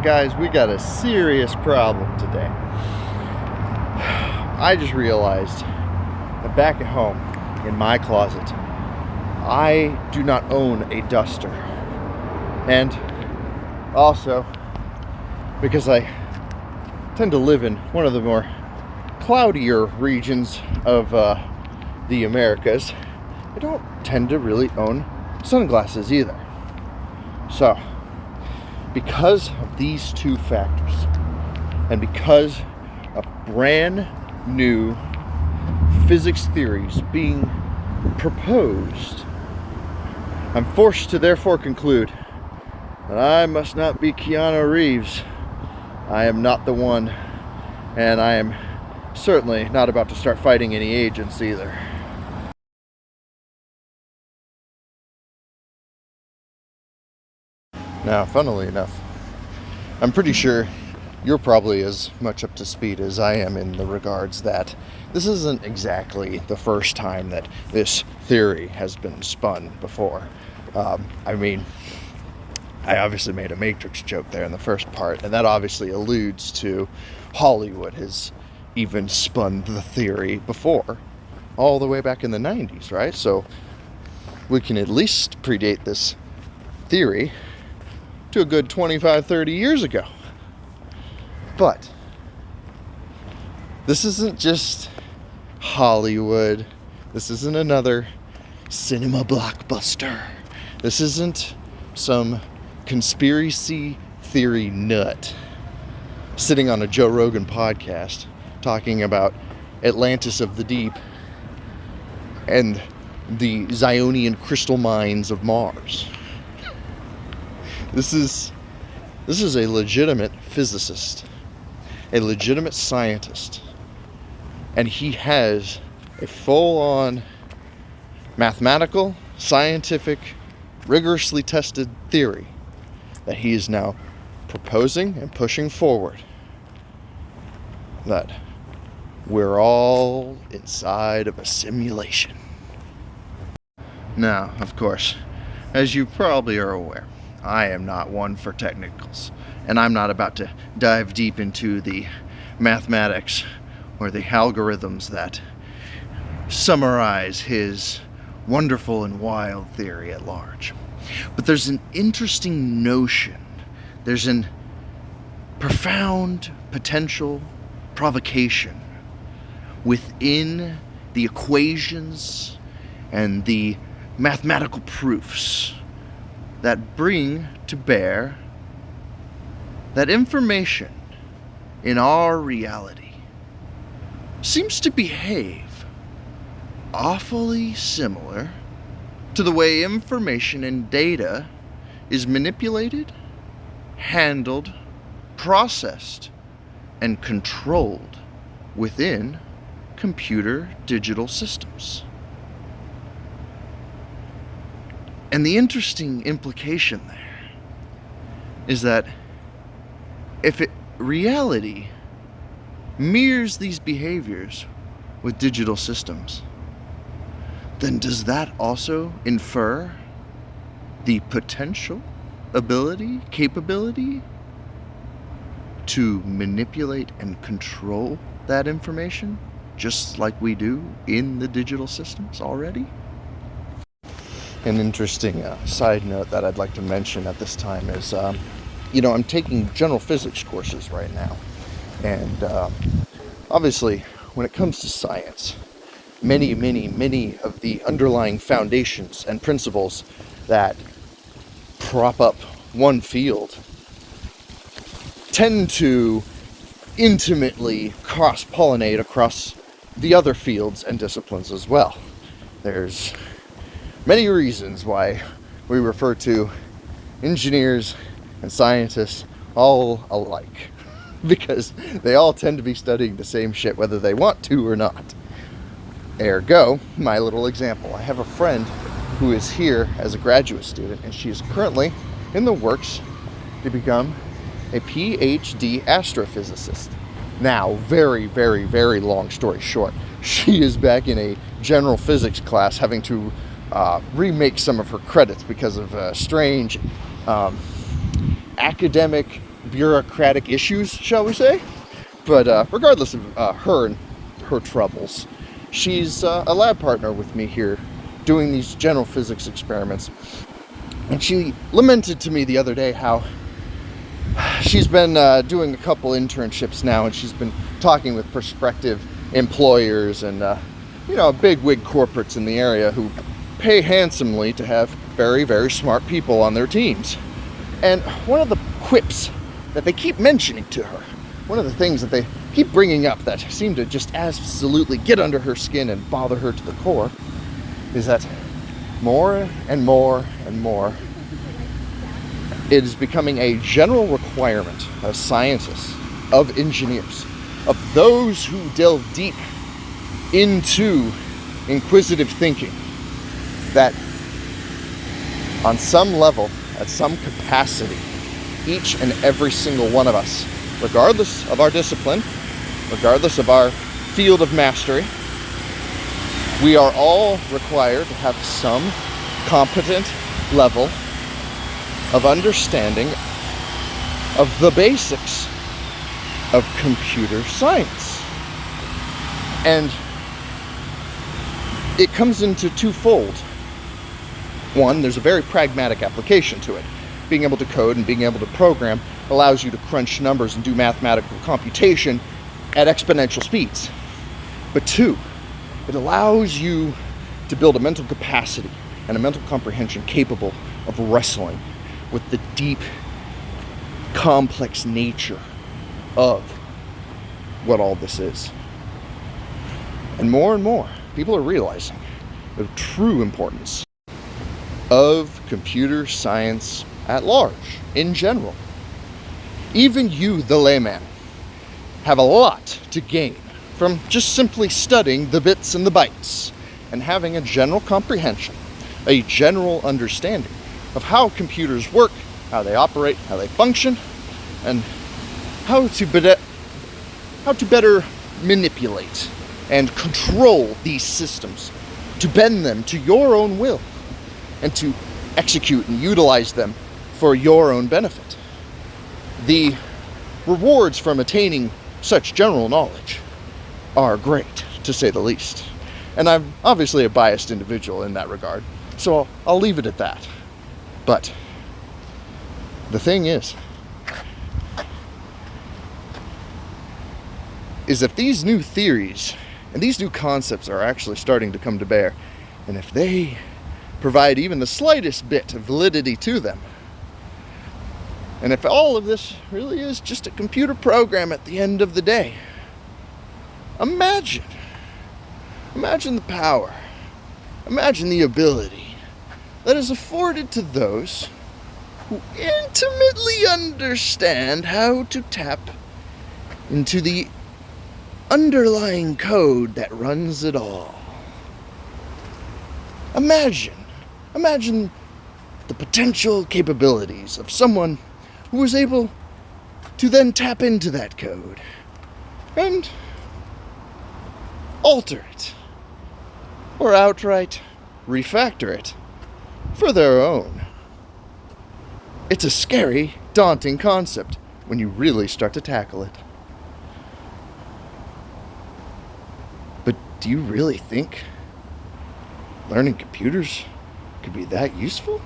guys, we got a serious problem today. I just realized that back at home, in my closet, I do not own a duster. And also, because I tend to live in one of the more cloudier regions of the Americas, I don't tend to really own sunglasses either. So, because of these two factors, and because of brand new physics theories being proposed, I'm forced to therefore conclude that I must not be Keanu Reeves. I am not the one, and I am certainly not about to start fighting any agents either. Now, funnily enough, I'm pretty sure you're probably as much up to speed as I am in the regards that this isn't exactly the first time that this theory has been spun before. I obviously made a Matrix joke there in the first part, and that obviously alludes to Hollywood has even spun the theory before, all the way back in the 90s, right? So we can at least predate this theory to a good 25, 30 years ago. But this isn't just Hollywood. This isn't another cinema blockbuster. This isn't some conspiracy theory nut sitting on a Joe Rogan podcast talking about Atlantis of the deep and the Zionian crystal mines of Mars. This is a legitimate physicist, a legitimate scientist, and he has a full-on mathematical, scientific, rigorously tested theory that he is now proposing and pushing forward, that we're all inside of a simulation. Now, of course, as you probably are aware, I am not one for technicals, and I'm not about to dive deep into the mathematics or the algorithms that summarize his wonderful and wild theory at large. But there's an interesting notion, there's an profound potential provocation within the equations and the mathematical proofs that bring to bear that information in our reality seems to behave awfully similar to the way information and data is manipulated, handled, processed, and controlled within computer digital systems. And the interesting implication there is that if reality mirrors these behaviors with digital systems, then does that also infer the potential capability to manipulate and control that information just like we do in the digital systems already? An interesting side note that I'd like to mention at this time is, I'm taking general physics courses right now. And obviously, when it comes to science, many of the underlying foundations and principles that prop up one field tend to intimately cross-pollinate across the other fields and disciplines as well. There's many reasons why we refer to engineers and scientists all alike, because they all tend to be studying the same shit whether they want to or not. Ergo, my little example. I have a friend who is here as a graduate student, and she is currently in the works to become a PhD astrophysicist. Now, very long story short, she is back in a general physics class having to remake some of her credits because of strange academic bureaucratic issues, shall we say. But regardless of her and her troubles, she's a lab partner with me here doing these general physics experiments. And she lamented to me the other day how she's been doing a couple internships now, and she's been talking with prospective employers and big-wig corporates in the area who pay handsomely to have very, very smart people on their teams. And one of the quips that they keep mentioning to her, one of the things that they keep bringing up that seem to just absolutely get under her skin and bother her to the core, is that more and more and more, it is becoming a general requirement of scientists, of engineers, of those who delve deep into inquisitive thinking, that on some level, at some capacity, each and every single one of us, regardless of our discipline, regardless of our field of mastery, we are all required to have some competent level of understanding of the basics of computer science. And it comes into twofold. One, there's a very pragmatic application to it. Being able to code and being able to program allows you to crunch numbers and do mathematical computation at exponential speeds. But two, it allows you to build a mental capacity and a mental comprehension capable of wrestling with the deep, complex nature of what all this is. And more, people are realizing the true importance of computer science at large, in general. Even you, the layman, have a lot to gain from just simply studying the bits and the bytes and having a general comprehension, a general understanding of how computers work, how they operate, how they function, and how to better manipulate and control these systems, to bend them to your own will, and to execute and utilize them for your own benefit. The rewards from attaining such general knowledge are great, to say the least. And I'm obviously a biased individual in that regard, so I'll leave it at that. But the thing is if these new theories and these new concepts are actually starting to come to bear, and if they provide even the slightest bit of validity to them, and if all of this really is just a computer program at the end of the day, imagine the power, imagine the ability that is afforded to those who intimately understand how to tap into the underlying code that runs it all. Imagine the potential capabilities of someone who was able to then tap into that code and alter it, or outright refactor it for their own. It's a scary, daunting concept when you really start to tackle it. But do you really think learning computers could be that useful?